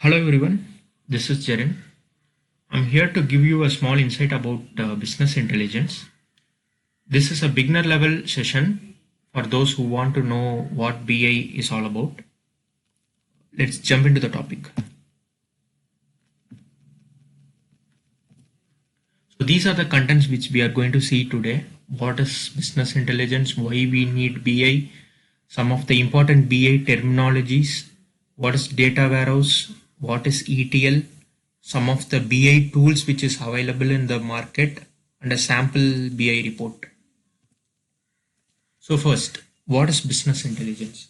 Hello everyone, this is Jaren. I'm here to give you a small insight about business intelligence. This is a beginner level session for those who want to know what BI is all about. Let's jump into the topic. So these are the contents which we are going to see today. What is business intelligence? Why we need BI? Some of the important BI terminologies. What is data warehouse? What is ETL? Some of the BI tools which is available in the market and a sample BI report. So first, what is business intelligence?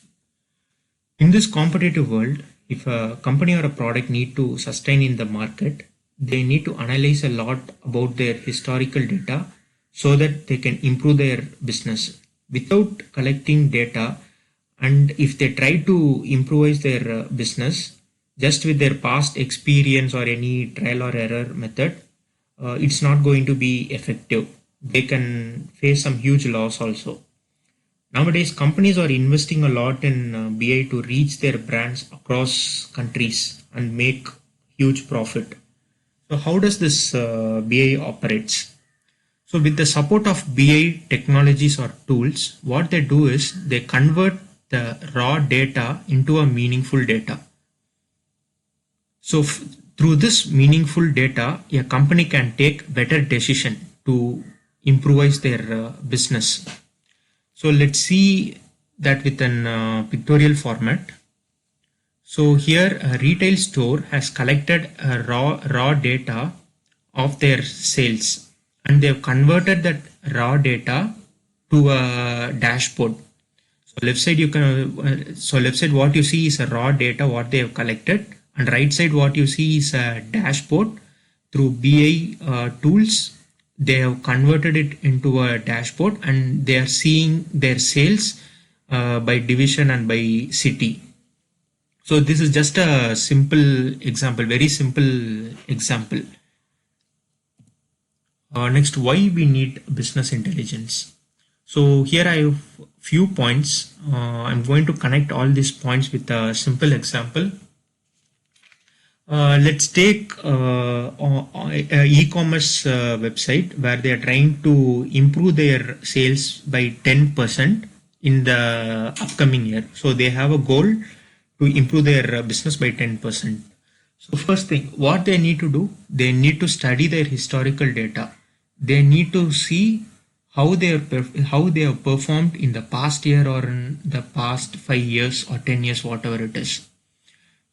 In this competitive world, if a company or a product need to sustain in the market, they need to analyze a lot about their historical data so that they can improve their business. Without collecting data, and if they try to improvise their business just with their past experience or any trial or error method, it's not going to be effective. They can face some huge loss also. Nowadays, companies are investing a lot in BI to reach their brands across countries and make huge profit. So how does this BI operates? So with the support of BI technologies or tools, what they do is they convert the raw data into a meaningful data. So through this meaningful data, a company can take better decision to improvise their business. So let's see that with an pictorial format. So here a retail store has collected a raw data of their sales and they've converted that raw data to a dashboard. So left side what you see is a raw data what they have collected, and right side what you see is a dashboard. Through BI tools they have converted it into a dashboard and they are seeing their sales by division and by city. So this is just a simple example, very simple example. Next, why we need business intelligence. So here I have few points. I'm going to connect all these points with a simple example. Let's take a e-commerce website where they are trying to improve their sales by 10% in the upcoming year. So they have a goal to improve their business by 10%. So first thing, what they need to do, they need to study their historical data. They need to see how they have performed in the past year or in the past 5 years or 10 years, whatever it is.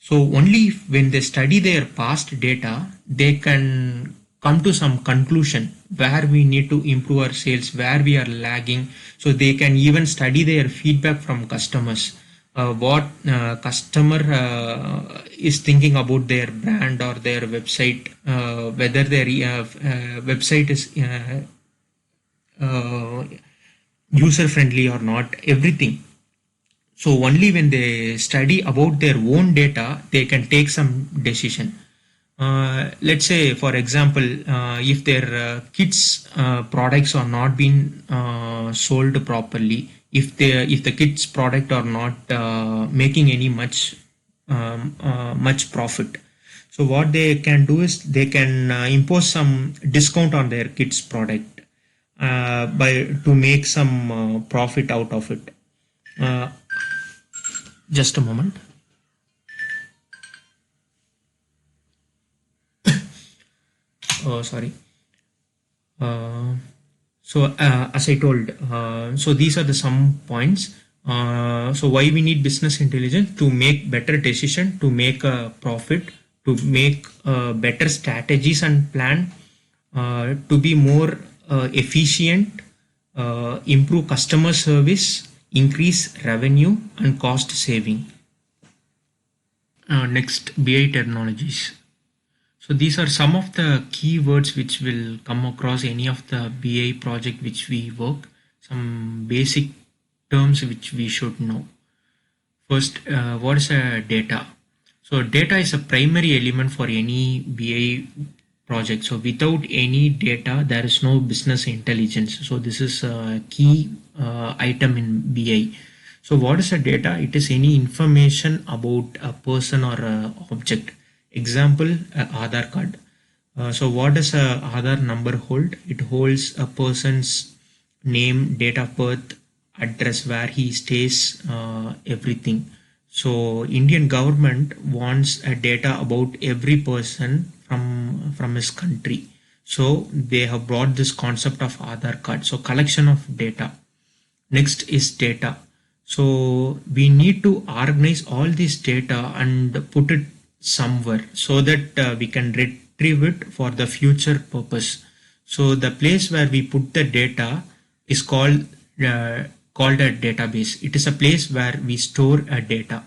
So only when they study their past data, they can come to some conclusion where we need to improve our sales, where we are lagging. So they can even study their feedback from customers. What customer is thinking about their brand or their website, whether their website is user friendly or not, everything. So only when they study about their own data, they can take some decision. Let's say, for example, if their kids products are not being sold properly, if the kids product are not making any much profit, so what they can do is they can impose some discount on their kids product to make some profit out of it. Just a moment. Oh, sorry. As I told, so these are the some points. So why we need business intelligence? To make better decision, to make a profit, to make better strategies and plan, to be more efficient, improve customer service, increase revenue and cost saving. Next, BI technologies. So these are some of the keywords which will come across any of the BI project which we work, some basic terms which we should know. First, what is a data? So data is a primary element for any BI project. So without any data, there is no business intelligence. So this is a key item in BI. So what is a data? It is any information about a person or a object. Example, a Aadhaar card. So what does a Aadhaar number hold? It holds a person's name, date of birth, address where he stays, everything. So Indian government wants a data about every person from his country. So they have brought this concept of Aadhaar card. So collection of data. Next is data. So we need to organize all this data and put it somewhere so that we can retrieve it for the future purpose. So the place where we put the data is called a database. It is a place where we store a data.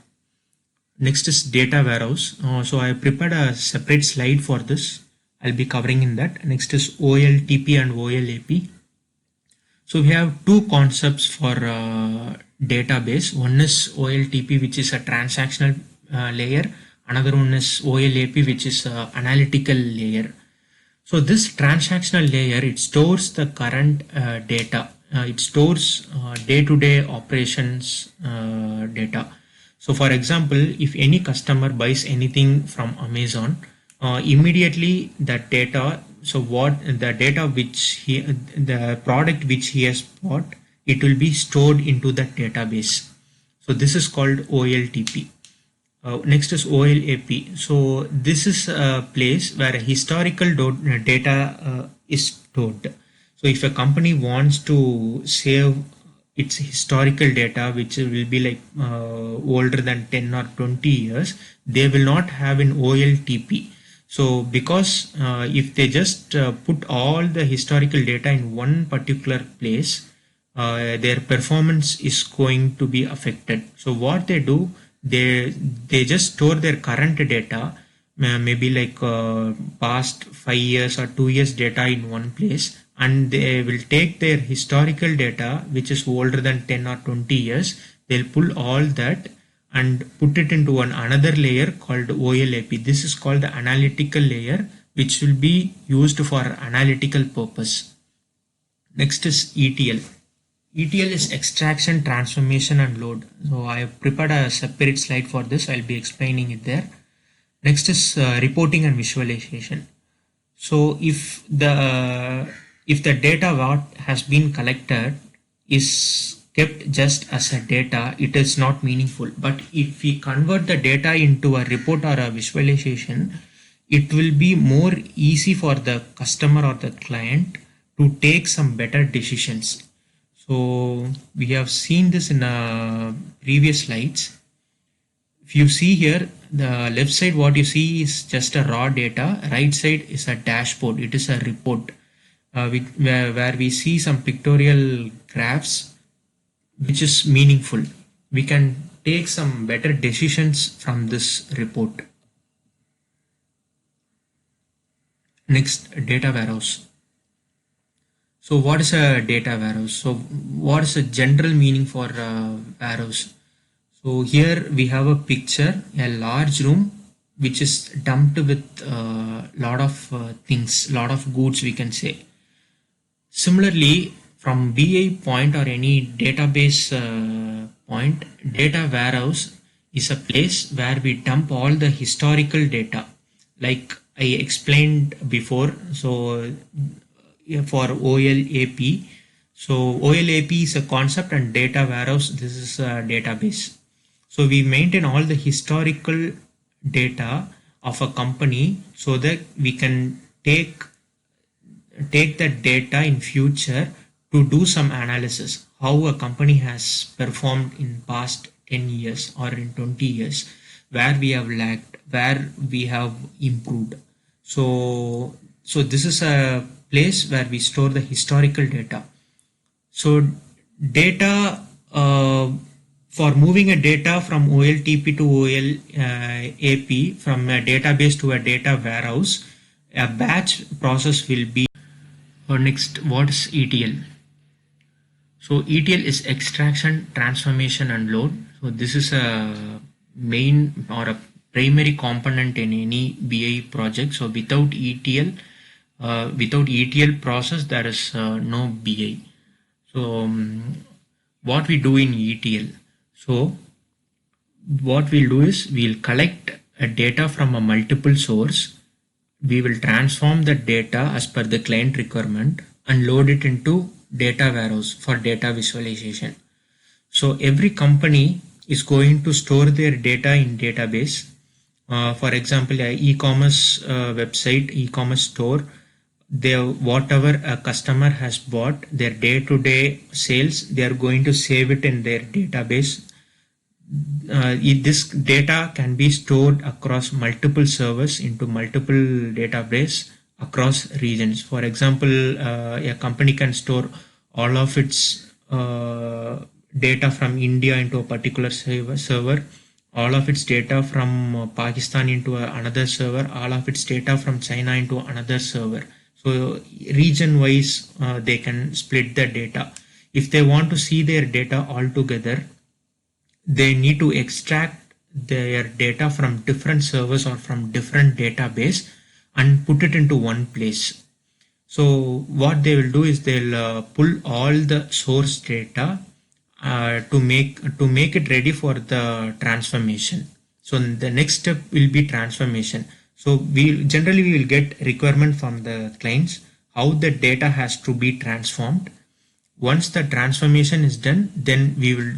Next is data warehouse. So I prepared a separate slide for this. I'll be covering in that. Next is OLTP and OLAP. So we have two concepts for database. One is OLTP, which is a transactional layer. Another one is OLAP, which is analytical layer. So this transactional layer, it stores the current data. It stores day-to-day operations data. So for example, if any customer buys anything from Amazon, immediately that data, so what the data which the product which he has bought, it will be stored into the database. So this is called OLTP. Next is OLAP. So this is a place where historical data is stored. So if a company wants to save its historical data, which will be like older than 10 or 20 years, they will not have an OLTP. So because if they just put all the historical data in one particular place, their performance is going to be affected. So what they do, they just store their current data, maybe like past 5 years or 2 years data in one place, and they will take their historical data which is older than 10 or 20 years. They'll pull all that and put it into another layer called OLAP. This is called the analytical layer, which will be used for analytical purpose. Next is ETL. ETL is extraction, transformation and load. So I have prepared a separate slide for this. I'll be explaining it there. Next is reporting and visualization. So if the data what has been collected is kept just as a data, it is not meaningful. But if we convert the data into a report or a visualization, it will be more easy for the customer or the client to take some better decisions. So we have seen this in previous slides. If you see here, the left side what you see is just a raw data, right side is a dashboard, it is a report where we see some pictorial graphs which is meaningful. We can take some better decisions from this report. Next, data warehouse. So what is a data warehouse? So what is a general meaning for warehouse? So here we have a picture, a large room which is dumped with a lot of things, lot of goods we can say. Similarly, from BI point or any database point, data warehouse is a place where we dump all the historical data. Like I explained before, so for OLAP, so OLAP is a concept and data warehouse, this is a database. So we maintain all the historical data of a company so that we can take that data in future to do some analysis, how a company has performed in past 10 years or in 20 years, where we have lagged, where we have improved. So this is a place where we store the historical data. So data, for moving a data from OLTP to OLAP, from a database to a data warehouse, a batch process will be. Next, what is ETL? So ETL is extraction, transformation and load. So this is a main or a primary component in any BI project. So without ETL process, there is no BI. So what we do in ETL? So what we'll do is we'll collect a data from a multiple source, we will transform the data as per the client requirement and load it into data warehouse for data visualization. So every company is going to store their data in database. For example, a e-commerce website, e-commerce store, whatever a customer has bought, their day-to-day sales, they are going to save it in their database. This data can be stored across multiple servers into multiple database across regions. For example, a company can store all of its data from India into a particular server, all of its data from Pakistan into another server, all of its data from China into another server. So region wise, they can split the data. If they want to see their data all together, they need to extract their data from different servers or from different database and put it into one place. So what they will do is they'll pull all the source data to make it ready for the transformation. So the next step will be transformation. So we will get requirement from the clients how the data has to be transformed. Once the transformation is done, then we will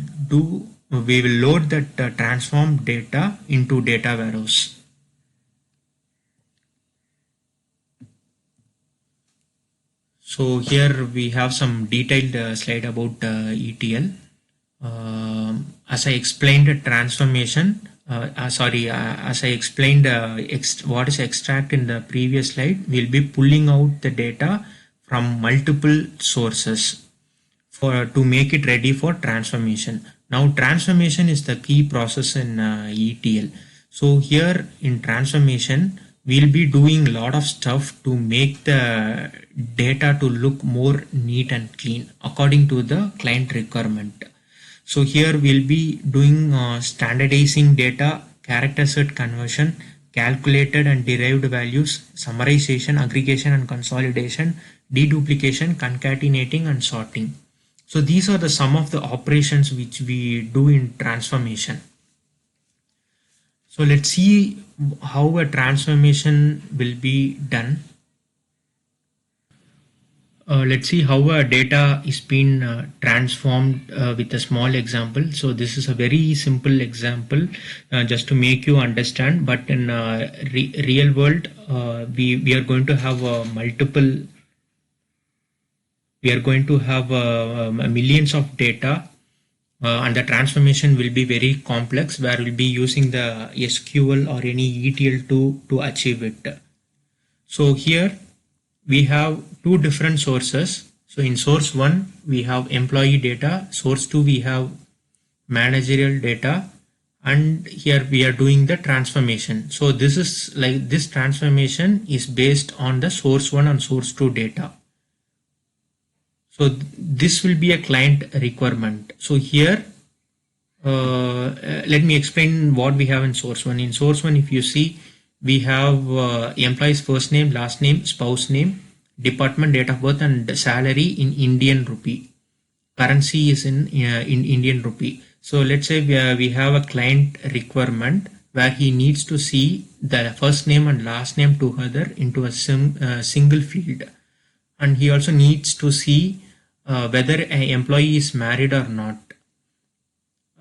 load that transformed data into data warehouse. So here we have some detailed slide about ETL. As I explained transformation, as I explained what is extract in the previous slide, we'll be pulling out the data from multiple sources to make it ready for transformation. Now transformation is the key process in ETL. So here in transformation, we'll be doing a lot of stuff to make the data to look more neat and clean according to the client requirement. So here we'll be doing standardizing data, character set conversion, calculated and derived values, summarization, aggregation and consolidation, deduplication, concatenating and sorting. So these are some of the operations which we do in transformation. So let's see how a transformation will be done. Let's see how data is being transformed with a small example. So this is a very simple example just to make you understand, but in real world we are going to have millions of data and the transformation will be very complex, where we'll be using the SQL or any ETL to achieve it. So here we have two different sources. So in source 1 we have employee data, source 2 we have managerial data, and here we are doing the transformation. So this transformation is based on the source 1 and source 2 data. So this will be a client requirement. So here let me explain what we have in source 1. In source 1, if you see, we have employee's first name, last name, spouse name, department, date of birth and salary in Indian rupee. Currency is in Indian rupee. So let's say we have a client requirement where he needs to see the first name and last name together into a single field, and he also needs to see whether an employee is married or not.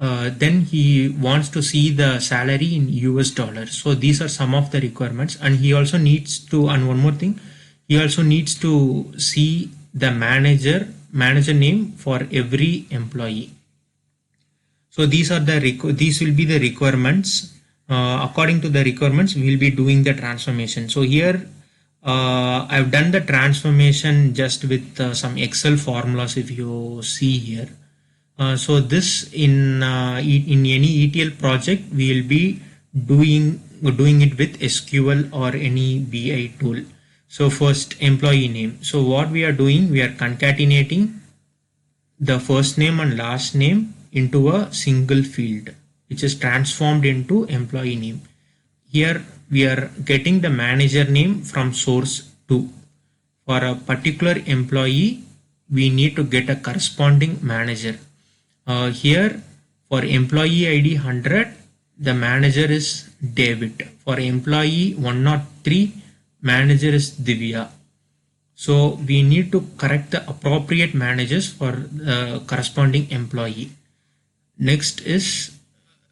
Then he wants to see the salary in US dollars. So these are some of the requirements, and he also needs to, and one more thing, he also needs to see the manager name for every employee. So these will be the requirements. According to the requirements, we will be doing the transformation. So here I've done the transformation just with some Excel formulas, if you see here. So this in any ETL project we will be doing it with SQL or any BI tool. So first, employee name. So what we are doing, we are concatenating the first name and last name into a single field, which is transformed into employee name. Here we are getting the manager name from source 2. For a particular employee, we need to get a corresponding manager. Here for employee ID 100, the manager is David. For employee 103, manager is Divya. So we need to correct the appropriate managers for the corresponding employee. Next is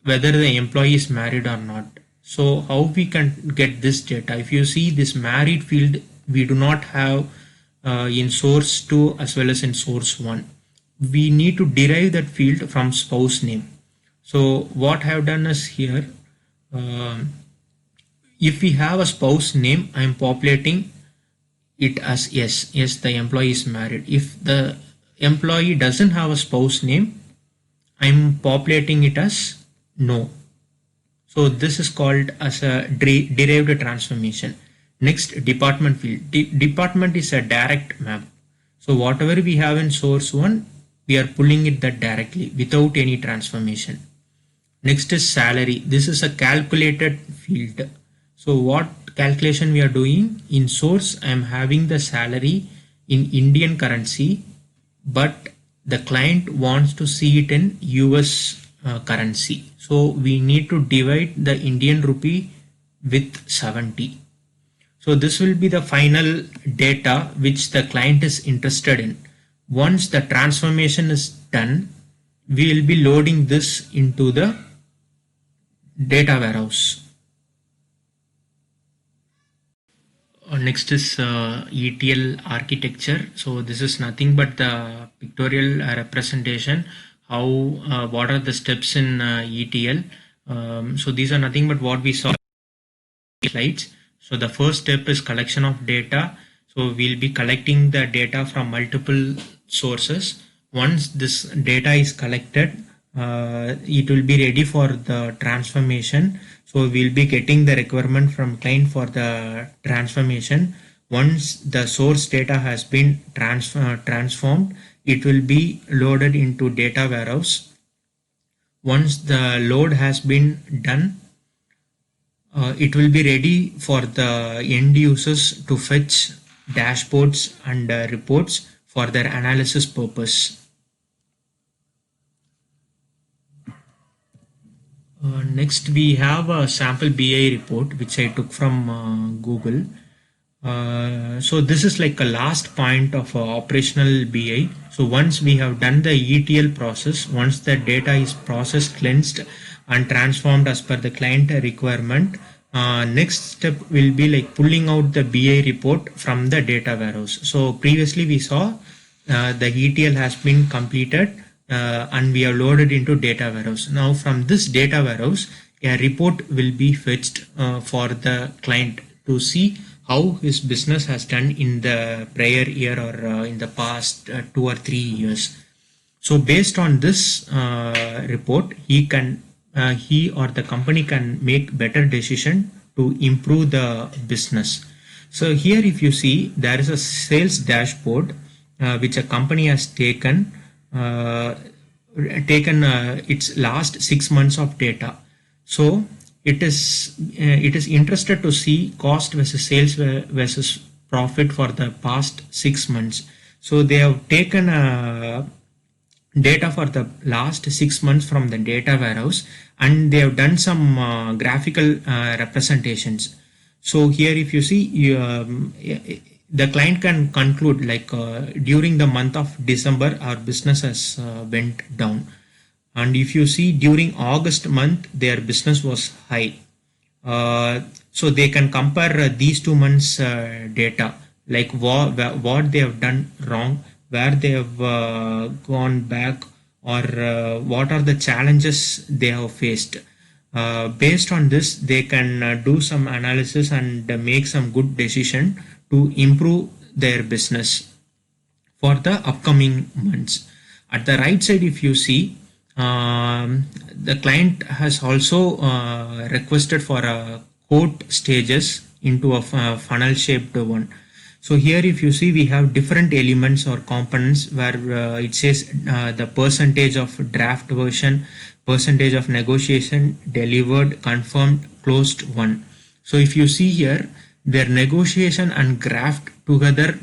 whether the employee is married or not. So how we can get this data? If you see this married field, we do not have in source 2 as well as in source 1. We need to derive that field from spouse name. So what I have done is here, if we have a spouse name, I am populating it as yes. Yes, the employee is married. If the employee doesn't have a spouse name, I am populating it as no. So this is called as a derived transformation. Next, department field. Department is a direct map. So whatever we have in source 1, we are pulling it that directly without any transformation. Next is salary. This is a calculated field. So what calculation we are doing? In source, I am having the salary in Indian currency, but the client wants to see it in US currency. So we need to divide the Indian rupee with 70. So this will be the final data which the client is interested in. Once the transformation is done, we will be loading this into the data warehouse. Next is ETL architecture. So this is nothing but the pictorial representation. How what are the steps in ETL? So these are nothing but what we saw in slides. So the first step is collection of data. So we'll be collecting the data from multiple sources. Once this data is collected, it will be ready for the transformation. So we'll be getting the requirement from client for the transformation. Once the source data has been transformed, it will be loaded into data warehouse. Once the load has been done, it will be ready for the end users to fetch dashboards and reports for their analysis purpose. Next, we have a sample BI report which I took from Google. So this is like a last point of operational BI. So once we have done the ETL process, once the data is processed, cleansed and transformed as per the client requirement, next step will be like pulling out the BI report from the data warehouse. So previously we saw the ETL has been completed and we have loaded into data warehouse. Now from this data warehouse, a report will be fetched for the client to see how his business has done in the prior year or in the past 2 or 3 years. So based on this report, he or the company can make better decision to improve the business. So here if you see, there is a sales dashboard which a company has taken its last 6 months of data. So it is interested to see cost versus sales versus profit for the past 6 months. So they have taken data for the last 6 months from the data warehouse and they have done some graphical representations. So here if you see, the client can conclude like during the month of December our business has went down, and if you see during August month their business was high. So they can compare these 2 months data, like what they have done wrong, where they have gone back, or what are the challenges they have faced. Based on this they can do some analysis and make some good decision to improve their business for the upcoming months. At the right side if you see, the client has also requested for a quote stages into a funnel shaped one. So here if you see, we have different elements or components where it says the percentage of draft version, percentage of negotiation, delivered, confirmed, closed one. So if you see here, their negotiation and draft together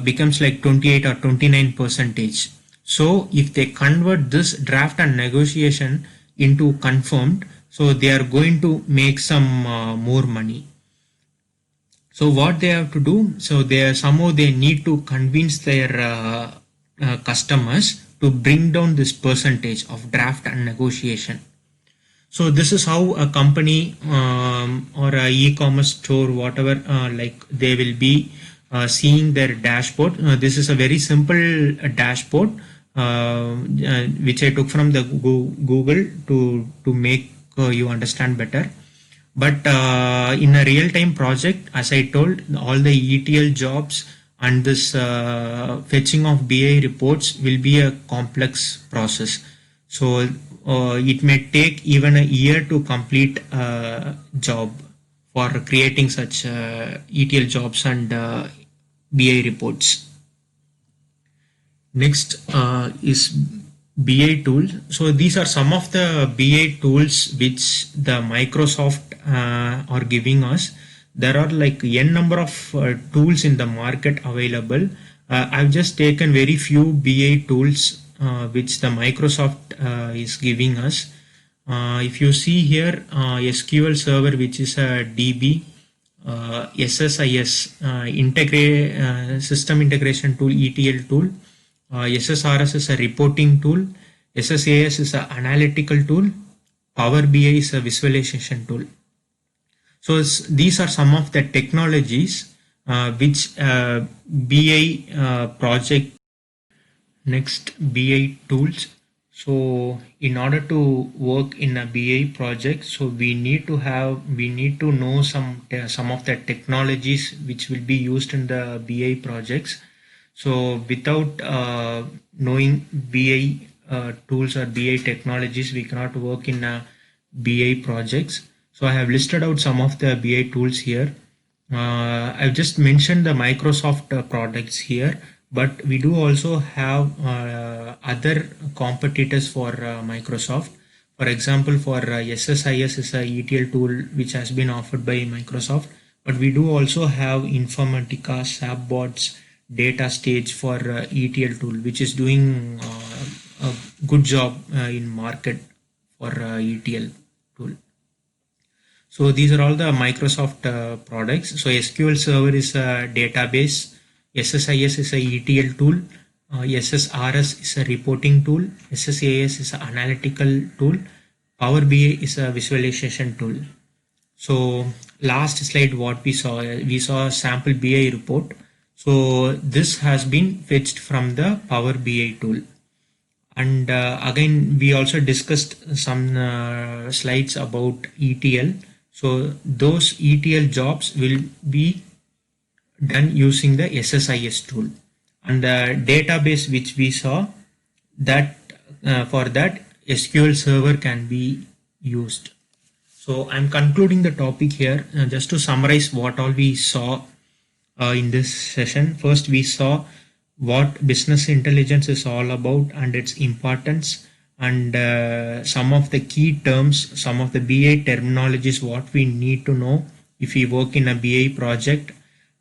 becomes like 28 or 29 percentage. So if they convert this draft and negotiation into confirmed, so they are going to make some more money. So what they have to do, so they need to convince their customers to bring down this percentage of draft and negotiation. So this is how a company or a e-commerce store, whatever, like they will be seeing their dashboard. This is a very simple dashboard which I took from the Google to make you understand better. But in a real-time project, as I told, all the ETL jobs and this fetching of BI reports will be a complex process. So it may take even a year to complete a job for creating such ETL jobs and BI reports. Next is BI tools. So these are some of the BI tools which the Microsoft are giving us. There are like n number of tools in the market available. I've just taken very few BI tools which the Microsoft is giving us. If you see here, SQL Server, which is a DB, SSIS, System Integration Tool, ETL tool. SSRS is a reporting tool. SSAS is an analytical tool. Power BI is a visualization tool. So these are some of the technologies which BI project. Next, BI tools. So in order to work in a BI project, so we need to know some of the technologies which will be used in the BI projects. So without knowing BI tools or BI technologies, we cannot work in BI projects. So I have listed out some of the BI tools here. I've just mentioned the Microsoft products here, but we do also have other competitors for Microsoft. For example, for SSIS is a ETL tool which has been offered by Microsoft, but we do also have Informatica, SAPBots, Data Stage for ETL tool, which is doing a good job in market for ETL tool. So these are all the Microsoft products. So SQL Server is a database, SSIS is a ETL tool, SSRS is a reporting tool, SSAS is an analytical tool, Power BI is a visualization tool. So last slide, what we saw a sample BI report. So this has been fetched from the Power BI tool. And again, we also discussed some slides about ETL. So those ETL jobs will be done using the SSIS tool. And the database which we saw, that for that SQL Server can be used. So I'm concluding the topic here just to summarize what all we saw in this session. First, we saw what business intelligence is all about and its importance, and some of the key terms, some of the BI terminologies, what we need to know if we work in a BI project.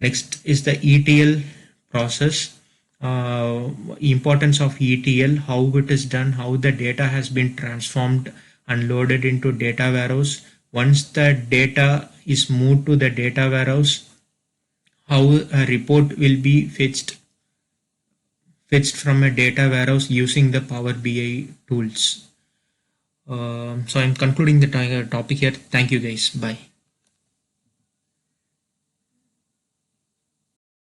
Next is the ETL process, importance of ETL, how it is done, how the data has been transformed and loaded into data warehouse. Once the data is moved to the data warehouse, how a report will be fetched from a data warehouse using the Power BI tools. So I'm concluding the topic here. Thank you guys. Bye.